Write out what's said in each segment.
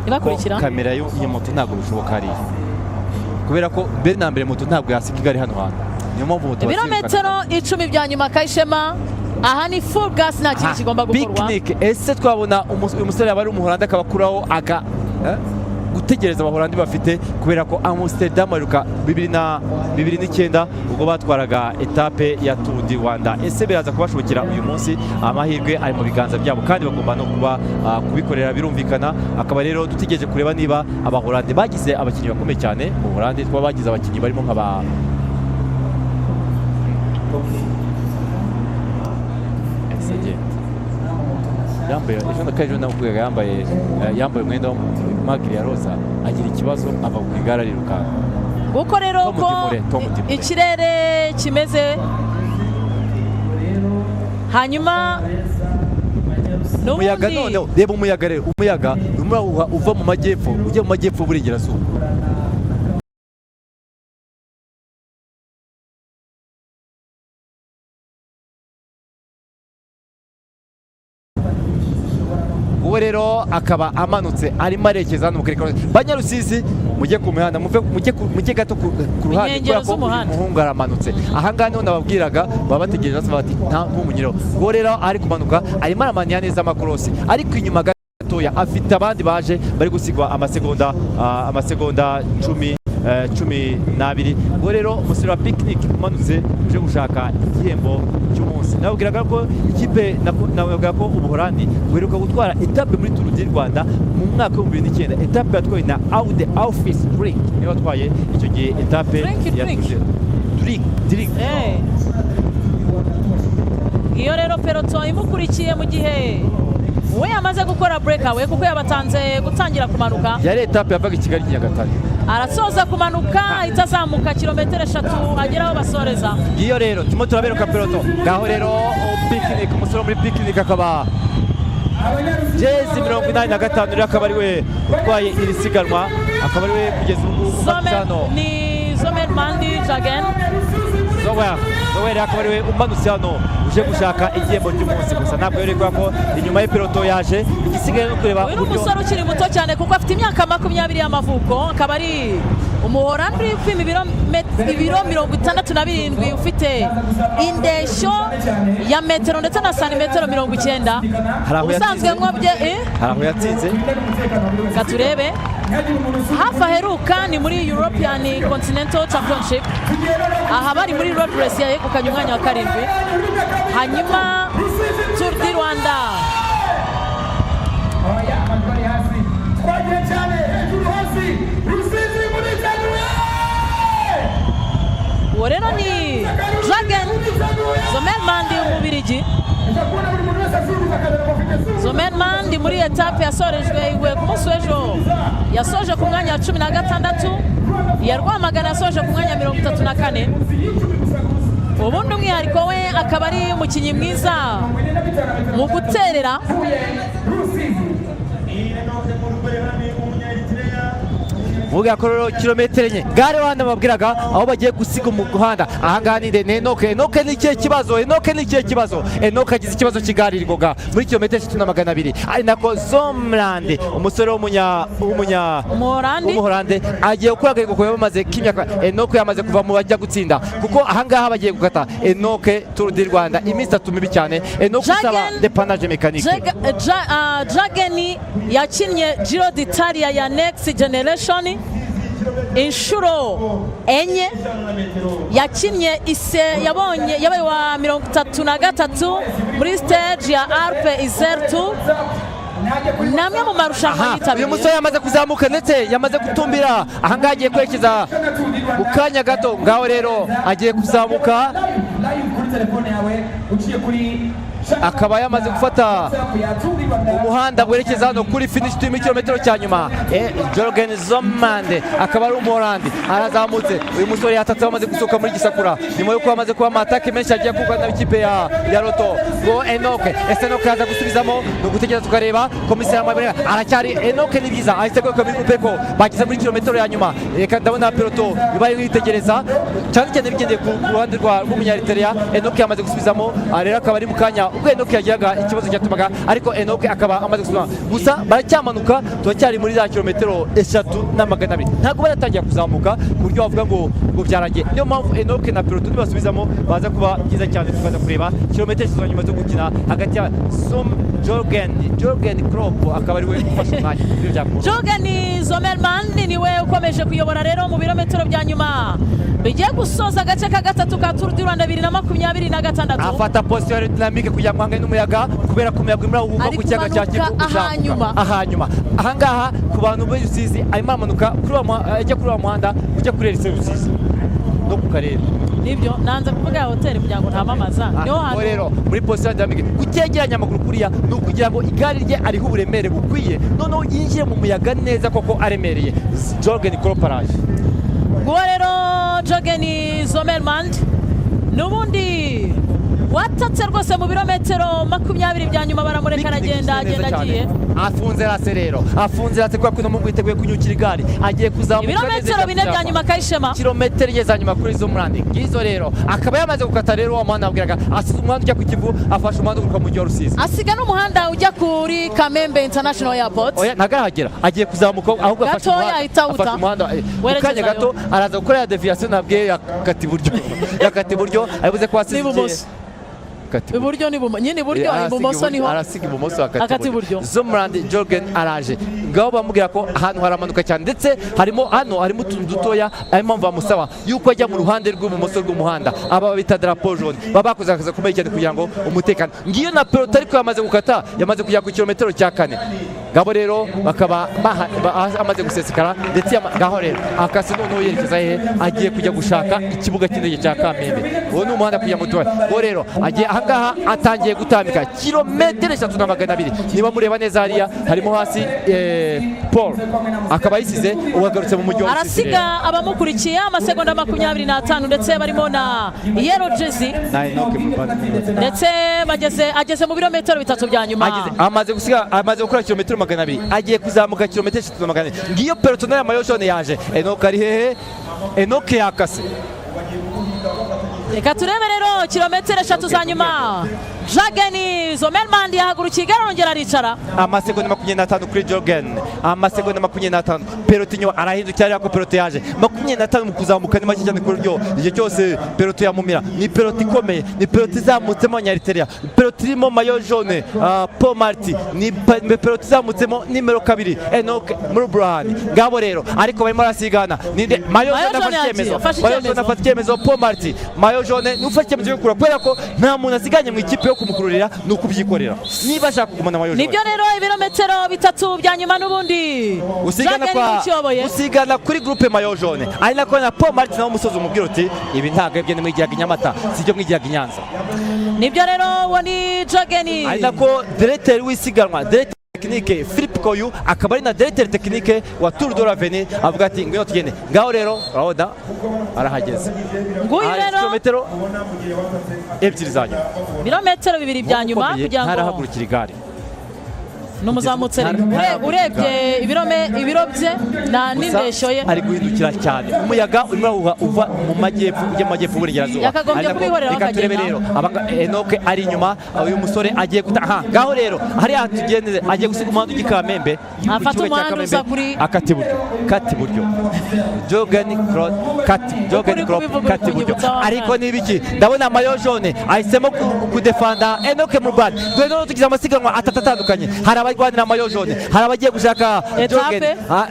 ibakurikira kamera yo moto ntabwo bishoboka hariya kubera ko mbere na mbere moto ntabwo yasiga igare hano hantu niyo mpamvu moto ibirometero 10 bya nyuma Kayishema aha ni full gas nta kintu kigomba gukorwa picnic ese twabona uyu musore yaba ari umuholandi akabakuraho gutegereza abaholandi bafite kubera ko Amsterdam aruka 2009 ubwo batwaraga etape ya Tour du Rwanda ese biraza kubashobokera uyu munsi amahirwe ari mu biganza byabo kandi bagomba no kuba kubikorera birumvikana akaba rero dutegereje kureba niba abaholandi bagize abakinnyi bakomeye cyane mu Holandi twa bagize abakinnyi barimo nk'aba yambaye ejo ndakaje navugaga yambaye umwenda wa magiri ya roza agira ikibazo ava ku igara riruka uko rero ko ikirere kimeze hanyuma umuyaga noneho reba umuyaga rero umuyaga uva mu majyepfo ujya mu majyepfo burengerazuba uwe rero akaba amanutse arimo arekeza hano mu karere Banyarusizi mujye ku mihanda mujye gato ku ruhande kubera ko umuhungu aramanutse ahangaha niho nababwiraga baba bategereje bati nta mpumunyiro uwo rero ari kumanuka arimo aramanya neza amakorosi ariko inyuma gatoya afite abandi baje bari gusigwa amasegonda 12 ubwo rero umusore wa picnic umanutse uje gushaka igihembo cy'umunsi nababwiraga ko ikipe nababwiraga ko Ubuholandi buheruka gutwara etape muri Tour du Rwanda mu mwaka wa 2009 etape yatwaye na Aude Office Drink niyo watwaye icyo gihe etape ya Drink iyo rero peloton imukurikiye mu gihe we yamaze gukora breakaway kuko yabatanze gutangira kumanuka yari etape yavaga i Kigali Nyagatare arasoza kumanuka itazamuka kilometero 3 ageraho basoreza iyo rero timo turaberuka peloton ngaho rero picnic umusore muri picnic akaba jezi 85 rero akaba ari we utwaye iri siganwa akaba ari we kugeza ubu ni Zomermandi Jagen Zower akaba ari we umanutse hano uje gushaka igihembo cy'umunsi gusa ntabwo yari kubera ko inyuma y'peloton yaje igisigaye no kureba uyu umusore ukiri muto cyane kuko afite imyaka 20 y'amavuko akaba ari umuholandi ufite ibiro 67 ufite indeshyo ya metero ndetse na santimetero 90 usanzwe nkobye hari aho yatsinze katurebe hafi aheruka ni muri European Continental Championship aha bari muri road race yegukanye umwanya wa 7 hanyuma Tour du Rwanda uwo rero ni Jagen Zomermandi umubirigi Zomermandi muri etape yasorejwe iwe ku munsi w'ejo yasoje ku mwanya wa 16 ya Rwamagana yasoje ku mwanya 34 ubundi umwihariko we akaba ari umukinnyi mwiza mu guterera vuga ko rero kilometero enye gare wanda babwiraga aho bagiye gusiga umuhanda ahangaha ni Enoke ni ikihe kibazo Enoke agize ikibazo kigarirwaga muri kilometero 200 ari nako Zomland umusore w'umuholandi agiye gukora akego ko bamaze kimyaka Enoke yamaze kuva mu bajya gutsinda kuko ahangaha bagiye gukata Enoke Tour du Rwanda iminsi 3 mibi cyane Enoke usaba dépannage mécanique Jagen yakinnye Giro d'Italia ya Next Generation inshuro enye yakinnye yabaye wa 33 muri stage ya Alpe Isère Tour namwe mu marushanwa yitabiriye uyu musore yamaze kuzamuka ndetse yamaze gutumbira ahangaha agiye kwerekeza mu kanya gato ngaho rero agiye kuzamuka akaba yamaze gufata umuhanda werekeza hano kuri finish team kilometero cya nyuma Jorgen Zomermandi akaba ari umuholandi arazamutse uyu musore yatatse bamaze gusohoka muri gisakura nyuma yuko bamaze kuba amatake menshi agiye kugana ikipe ya Roto ngo Enoke yaza gusubizamo no gutegereza tukareba komiseri y'amabere aracyari Enoke ni byiza ahise ko kamiri peko bagize muri kilometero ya nyuma reka ndabona peloton bibaye kwitegereza cyane cyane bigendeye ku ruhande rw'umunyariteria Enoke yamaze gusubizamo rero akaba ari mu kanya ubwo Enoke yagiraga ikibazo cyatumaga ariko Enoke akaba amaze gusubira gusa baracyamanuka turacyari muri za kilometero 3,200 ntabwo baratangira kuzamuka ku buryo bavuga ngo byarangiye niyo mpamvu Enoke na peloton basubizamo baza kuba byiza cyane tukaza kureba kilometero nyuma zo gukina hagati ya Jürgen Klopp akaba ari we ufashe umwanya Jürgen Zommermann niwe ukomeje kuyobora rero mu birometero bya nyuma bigiye gusoza agace ka gatatu ka Tour du Rwanda 2026 afata position aerodynamique kugira ngo hangane n'umuyaga kubera ko umuyaga urimo uva ku kiyaga cya Kivu ahanyuma ahangaha ku bantu b'i Rusizi arimo amanuka ajya kuri wa muhanda ujya kuri Rusizi no ku karere nibyo nanze kuvuga hoteli kugira ngo ntamamaza niho hantu rero muri position aerodynamique gutegeranya amaguru kuriya ni ukugira ngo igare rye ariho uburemere bukwiye noneho yinjiye mu muyaga neza koko aremereye Jürgen Klopp araje nguwo rero Jürgen Zommermann n'ubundi watatse rwose mu birometero 20 bya nyuma baramureka agenda agiye afunze rase rero afunze rase kwa kuno mungu yiteguye kunyukira igare agiye kuzamuka ibirometero 4 bya nyuma Kayishema kilometero ye za nyuma kuri Zommermann ngizo rero akaba yamaze gukata rero wa muhanda abwiraga asize umuhanda ujya ku Kivu afashe umuhanda uguruka mu gihe Rusizi asiga n'umuhanda ujya kuri Kamembe International Airport oya ntagaragera agiye kuzamuka ahubwo afashe umuhanda ukanya gato araza gukora ya deviation nabwiye yakati buryo abivuze ko asize iburyo ni nyine iburyo ibumoso niho arasiga ibumoso akati iburyo Zommermann Jürgen araje ngaho bamubwira ko ahantu haramanuka cyane ndetse harimo utuntu dutoya arimo bamusaba yuko ajya mu ruhande rw'ibumoso rw'umuhanda aba bita drapeau jaune baba bakoze akazi gakomeye cyane kugira ngo umutekano ngiyo na peloton ariko yamaze gukata yamaze kujya ku kilometero cya 4 ngabo rero bakaba amaze gusesekara ndetse ngaho rero akase noneho yerekeza he agiye kujya gushaka ikibuga cy'indege cya Kamembe uwo ni umuhanda kugira ngo tuwe rero agiye ahangaha atangiye gutambika kilometero 3,200 niba mureba neza hariya harimo hasi Paul akaba yisize uwagarutse mu mujyi arasiga abamukurikiye amasegonda 25 ndetse barimo na Yellow Jersey ndetse ageze mu birometero 3 bya nyuma amaze gukora kilometero 200 agiye kuzamuka kilometero 3,200 ngiyo peloton ya mayo jaune yaje Enoke ari hehe Enoke yakase reka turebe rero kilometero 3 za nyuma Jürgen Zommermann yahagurukiye igare arongera aricara amasegonda 25 kuri Jürgen amasegonda 25 peloton arahindukira ariko peloton yaje 25 mu kuzamuka ni make cyane kuri ryo igihe cyose peloton yamumira ni peloton ikomeye ni peloton izamutsemo Nyariteria peloton irimo mayo jaune Paul Marty ni peloton izamutsemo nimero 2 Enoke Murbrani ngabo rero ariko barimo arasigana ni mayo jaune afashe icyemezo Paul Marty mayo jaune nufashe icyemezo cyo gukura kubera ko nta muntu asiganye mu ikipe yo kumukururira ni ukubyikorera niba ashaka kugumana mayo jaune nibyo rero ibirometero 3 bya nyuma n'ubundi usigana kuri groupe mayo jaune ari nako na Paul Marty nawe umusozi umubwira uti ibi ntabwo ebye ni mwigiraga Nyamata sibyo mwigiraga Nyanza nibyo rero uwo ni Jürgen ari nako directeur wisiganwa technique Philippe Koyu akaba ari na directeur technique wa Tour de l'Avenir avuga ati ngwino tugende ngaho rero Raoda arahageze nguyu rero kilometero 2 zanyu birometero 2 bya nyuma kugira ngo arahagurukira igare n'umuzamutse urebye ibiro bye na n'indeshyo ye ari guhindukira cyane umuyaga urimo uva mu majyepfo ujya mu majyepfo burengerazuba yakagombye kubihorera bakagenda rero Enoke ari inyuma uyu musore agiye gutaha ngaho rero hariya tugendeze agiye gusiga umuhanda w'ikamembe afata umuhanda uza kuri kati buryo Jürgen Klopp kati buryo ariko nibiki ndabona mayo jaune ahisemo kudefanda Enoke mu Rwanda dore no tugize amasiganwa atatandukanye hari abarwanira mayo jaune hari abagiye gushaka Jürgen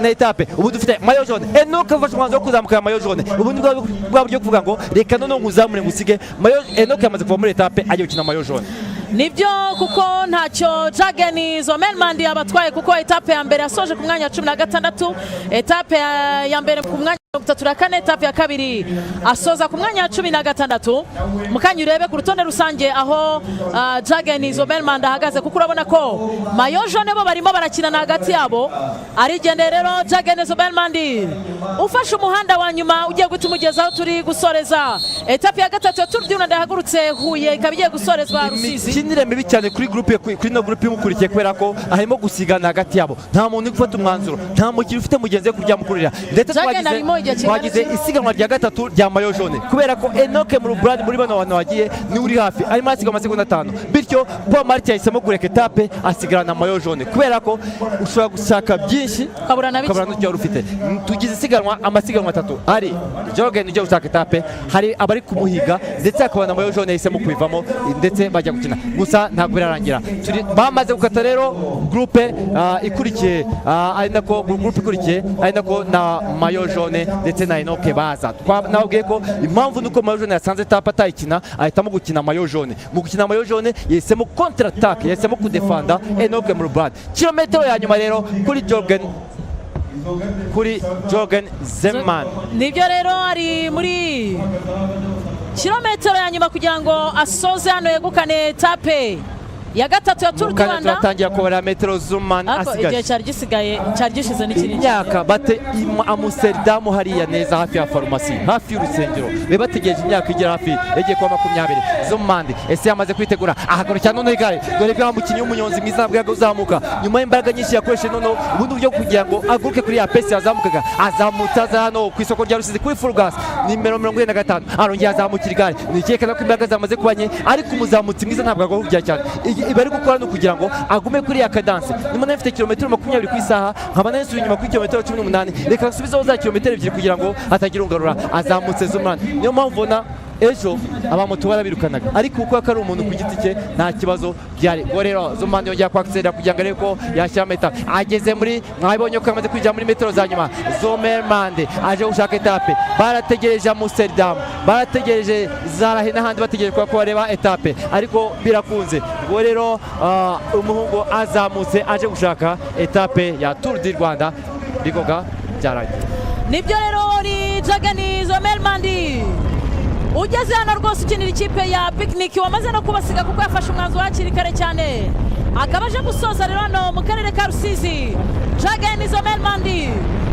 na etape ubu dufite mayo jaune Enoke afashe umwanzuro wo kuzamuka mayo jaune ubu ni bwa buryo kuvuga ngo reka none nguzamure ngusige mayo Enoke yamaze kuva muri etape agiye gukina mayo jaune nibyo kuko ntacyo Jürgen Zommermann yabatwaye kuko etape ya mbere yasoje ku mwanya wa 16 etape ya mbere ku mwanya 34 etape ya kabiri asoza ku mwanya wa 16 mukanya urebe ku rutonde rusange aho Jürgen Zommermann ahagaze kuko urabona ko mayo jaune bo barimo barakinana hagati yabo arigendeye rero Jürgen Zommermann ufashe umuhanda wa nyuma ugiye gutumugezaho turi gusoreza etape ya gatatu ya Tour du Rwanda yahagurutse Huye ikaba igiye gusorezwa Rusizi nire mibi cyane kuri no groupe imukurikiye kubera ko harimo gusigana hagati yabo nta muntu uri gufata umwanzuro nta mukiri ufite mugenzi we kujya mukurira ndetse twagize igihe kingana twagize iki? isiganwa rya gatatu rya mayo jaune kubera ko Enoke mu Brand muri bano bantu wagiye ni uri hafi arimo asiga amasegonda 5 bityo Paul Marty yahisemo kureka etape asigarana mayo jaune kubera ko ushobora gushaka byinshi kabura na bike n'icyo ufite. Tugize isiganwa amasiganwa 3 ari Jorgen ujya gushaka etape hari abari kumuhiga ndetse akabona mayo jaune yahisemo kubivamo ndetse bajya gukina gusa ntabwo birarangira bamaze gukata rero groupe ikurikiye ari nako groupe ikurikiye ari nako na mayo jaune ndetse na Enoke baza nababwiye ko impamvu nuko mayo jaune yasanze etape atayikina ahitamo gukina mayo jaune mu gukina mayo jaune yahisemo contre attaque yahisemo kudefanda Enoke mu Brand kilometero ya nyuma rero kuri Jorgen Zeman nibyo rero ari muri kilometero ya nyuma kugira ngo asoze hano yegukane etape ya gatatu ya Tour du Rwanda. Turatangira kubara metero Zeman asigaye igihe cyari gisigaye cyari gishize n'ikindi imyaka bate Amsterdam hariya neza hafi ya farumasi hafi y'urusengero be bategereje imyaka igera hafi yagiye kuba 20 Zeman ese yamaze kwitegura ahagurukira none igare dore bwa mukinnyi w'umunyonzi mwiza bwaga uzamuka nyuma y'imbaraga nyinshi yakoresheje none ubundi buryo kugira ngo aguruke kuri ya pesi yazamukaga azamutaza hano ku isoko rya Rusizi kuri full gas nimero 45 arongera azamukira igare nikekana ko imbaraga zamaze kubanye ariko umuzamutsi mwiza ntabwo agahurya cyane ibari gukora no kugira ngo agume kuri ya cadence nyuma nafite kilometero 20 ku isaha nkaba nasubiye inyuma kuri kilometero 18 reka nsubizeho za kilometero 2 kugira ngo hatagira ungarura azamutse Zeman niyo mpamvu na ejo abamoto barabirukanaga ariko uko akari umuntu ku giti cye nta kibazo byari ngo rero Zeman yongera kwakisera kugira ngo arebe ko yashyira meta ageze muri mwabonye ko amaze kwijya muri metero za nyuma Zeman aje gushaka etape barategereje Amsterdam barategereje Zarahe n'ahandi bategereje ko bareba etape ariko birakunze ngo rero umuhungu azamutse aje gushaka etape ya Tour du Rwanda bigoga byaragiye nibyo rero ni Jorgen Zeman ugeze hano rwose ukinira ikipe ya Picnic wamaze no kubasiga kuko yafashe umwanzuro hakiri kare cyane akaba aje gusoza rero hano mu karere ka Rusizi Jorgen Zeman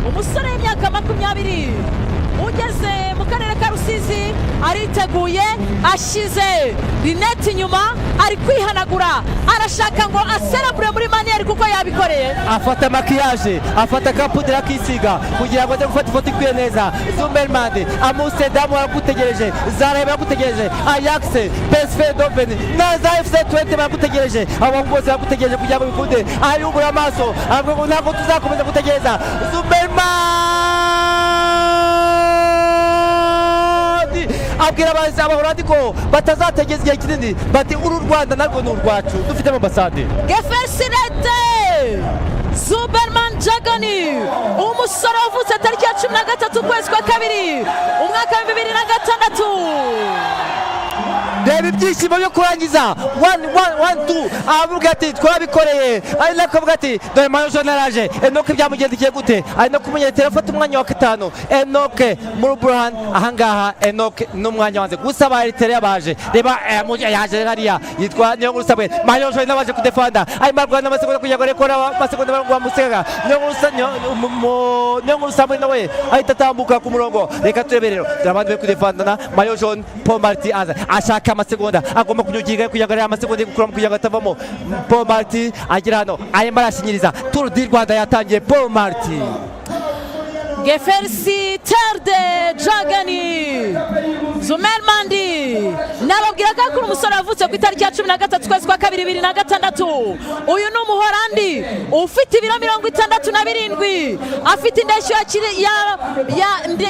umusore w'imyaka 20 ugeze mu karere ka Rusizi ariteguye ashyize rinete inyuma ari kwihanagura arashaka ngo aserebure muri manière kuko yabikoreye afata makiyaje afata kapudira kisiga kugira ngo aze gufata ifoto ikwiye neza Zeman Amsterdam aragutegereje Zarahe baragutegereje Ajax PSV Eindhoven na za FC Twente baragutegereje abo bose baragutegereje kugira ngo bikunde ayubura amaso avuga ngo ntabwo tuzakomeza gutegereza abwira abazi abahorandi ko batazategeza igihe kinini bati uru Rwanda narwo ni urwacu dufite ambasade Gefersinete Zeman Jorgen umusore wavutse tariki ya 13 ukwezi kwa kabiri umwaka wa 2006 reba ibyishimo byo kurangiza 1-2 avuga ati twabikoreye ari nako avuga ati dore mayo jaune araje Enoke byamugendekeye gute ari no kumunyetera afata umwanya wa 5 Enoke mu Brand ahangaha Enoke n'umwanya wanze gusa baritere yabaje reba yaje hariya yitwa Nyonguru Samuel mayo jaune nabaje kudefanda ari marwana amasegonda kugira ngo rekora amasegonda ngo amusega Nyonguru Samuel nawe ahita atambuka ku murongo reka turebe rero abandi bari kudefandana mayo jaune Paul Marty aza ashaka amasegonda agomba kunyugira kugira ngo amasegonda gukuramo kugira ngo atavamo Paul Marty agira hano arimo arashinyiriza Tour du Rwanda yatangiye Paul Marty Gefersinete Jorgen Zeman nababwira ko ari umusore wavutse ku itariki ya 13 kwezi kwa kabiri 2006 uyu ni umuhorandi ufite ibiro 67 afite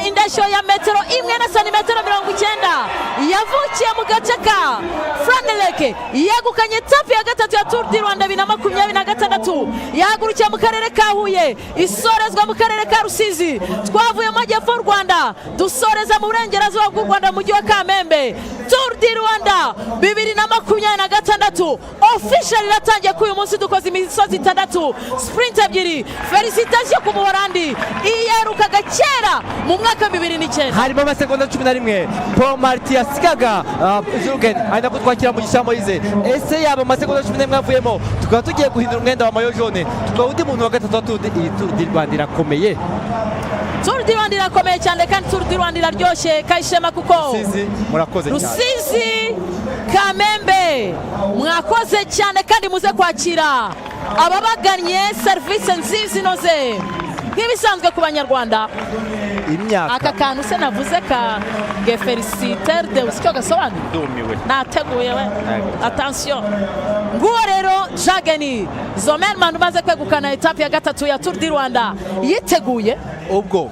indeshyo ya metero 1 na santimetero 90 yavukiye mu gace ka Franeleke yegukanye etape ya gatatu ya Tour du Rwanda 2026 yahagurukiye mu karere ka Huye isorezwa mu karere ka Rusizi twavuye mu majyepfo y'u Rwanda dusoreza mu burengerazuba bw'u Rwanda mu mujyi wa Kamembe Tour du Rwanda 2026 official iratangiye ku uyu munsi dukoze imisozi 6 sprint 2 felicitation ku Buholandi iyarukaga kera mu mwaka 2009 harimo amasegonda 11 Paul Marty yasigaga Jorgen ari nako twakira mu gishambo yize ese yaba amasegonda 11 avuyemo tukaba tugiye guhindura umwenda wa mayo jaune tukaba undi muntu wa gatatu wa Tour du Rwanda irakomeye Tour du Rwanda irakomeye cyane kandi Tour du Rwanda iraryoshye kayishema kuko Rusizi murakoze cyane Rusizi Kamembe mwakoze cyane kandi muze kwakira ababaganye service nziza inoze nk'ibisanzwe ku banyarwanda imyaka aka kantu se navuze ka gefeliciter de usicyo gasobanura ndumiwe nateguye we attention nguwo rero Jageni Zomerman umaze kwegukana etape ya gatatu ya Tour du Rwanda yiteguye ubwo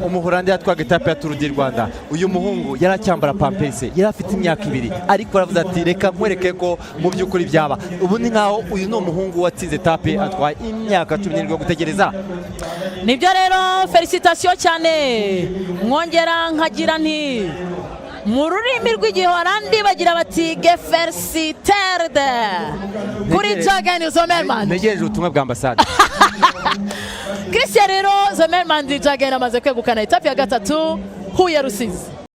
umuhorandi yatwaga etape ya Tour du Rwanda uyu muhungu yaracyambara pamperse yari afite imyaka 2 ariko aravuze ati reka nkwereke ko mu by'ukuri byaba ubu ni nkaho uyu ni umuhungu watsinze etape atwaye imyaka 17 gutegereza nibyo rero felicitation cyane mwongera nkagira nti mu rurimi rw'igihorandi bagira bati gefeliciter de kuri Jageni Zomerman negereje ubutumwa bwa ambasade Christian rero Zomerman Jageni amaze kwegukana etape ya gatatu Huye Rusizi